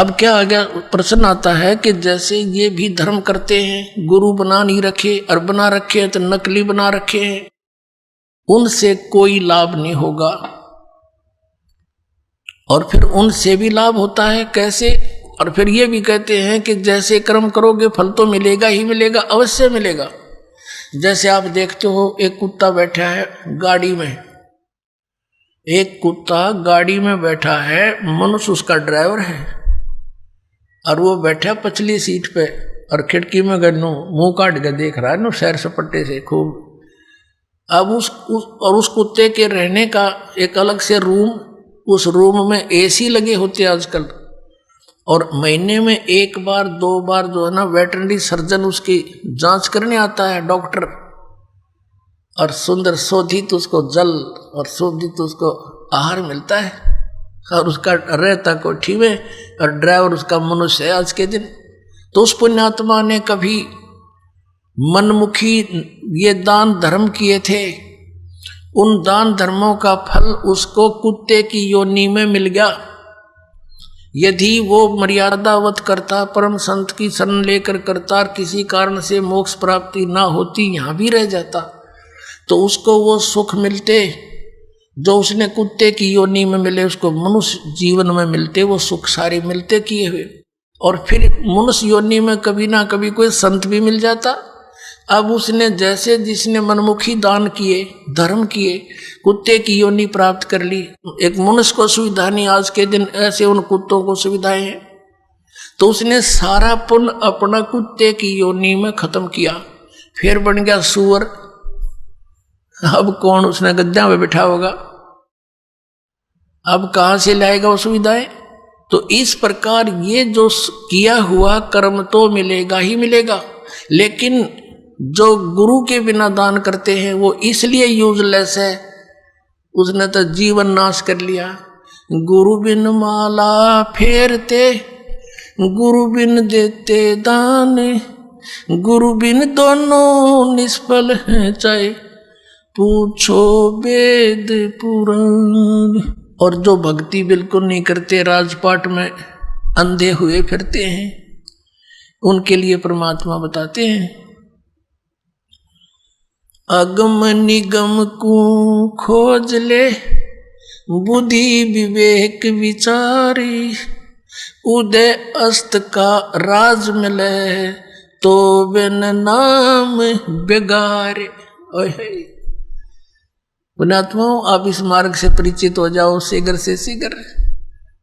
अब क्या आ गया, प्रश्न आता है कि जैसे ये भी धर्म करते हैं, गुरु बना नहीं रखे और बना रखे हैं तो नकली बना रखे हैं, उनसे कोई लाभ नहीं होगा। और फिर उनसे भी लाभ होता है, कैसे? और फिर ये भी कहते हैं कि जैसे कर्म करोगे फल तो मिलेगा ही मिलेगा, अवश्य मिलेगा। जैसे आप देखते हो एक कुत्ता बैठा है गाड़ी में, एक कुत्ता गाड़ी में बैठा है, मनुष्य उसका ड्राइवर है और वो बैठा पछली सीट पे और खिड़की में गन्नू मुंह काट के देख रहा है ना सैर सपट्टे से खूब। अब उस कुत्ते के रहने का एक अलग से रूम, उस रूम में एसी लगे होते हैं आजकल, और महीने में एक बार दो बार जो है ना वेटरनरी सर्जन उसकी जांच करने आता है डॉक्टर, और सुंदर शोधित उसको जल और शोधित उसको आहार मिलता है, और उसका रहता कोठी में, और ड्राइवर उसका मनुष्य है आज के दिन। तो उस पुण्यात्मा ने कभी मनमुखी ये दान धर्म किए थे, उन दान धर्मों का फल उसको कुत्ते की योनि में मिल गया। यदि वो मर्यादावत करता, परम संत की शरण लेकर करता, और किसी कारण से मोक्ष प्राप्ति ना होती, यहाँ भी रह जाता, तो उसको वो सुख मिलते जो उसने कुत्ते की योनि में मिले, उसको मनुष्य जीवन में मिलते, वो सुख सारे मिलते किए हुए। और फिर मनुष्य योनि में कभी ना कभी कोई संत भी मिल जाता। अब उसने जैसे जिसने मनमुखी दान किए, धर्म किए, कुत्ते की योनि प्राप्त कर ली। एक मनुष्य को सुविधा नहीं आज के दिन, ऐसे उन कुत्तों को सुविधाएं हैं, तो उसने सारा पुण्य अपना कुत्ते की योनि में खत्म किया, फिर बन गया सुअर। अब कौन उसने गद्दा में बिठा होगा, अब कहां से लाएगा वो सुविधाएं? तो इस प्रकार ये जो किया हुआ कर्म तो मिलेगा ही मिलेगा, लेकिन जो गुरु के बिना दान करते हैं वो इसलिए यूजलेस है, उसने तो जीवन नाश कर लिया। गुरु बिन माला फेरते, गुरु बिन देते दान, गुरु बिन दोनों निष्फल हैं, चाहे पूछो वेद पुराण। और जो भक्ति बिल्कुल नहीं करते, राजपाट में अंधे हुए फिरते हैं, उनके लिए परमात्मा बताते हैं, अगम निगम को खोज ले, बुद्धि विवेक विचारी, उदय अस्त का राज मिले, तो बिन नाम बेगारे। पुण्यात्माओं, आप इस मार्ग से परिचित हो जाओ शीघ्र से शीघ्र,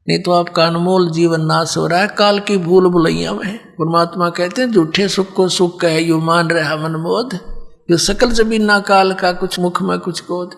नहीं तो आपका अनमोल जीवन नाश हो रहा है काल की भूल भुलैया में। परमात्मा कहते हैं झूठे सुख को सुख कहे, यू मान रहा मन मोद, यो सकल जबीना काल का, कुछ मुख में कुछ कोद।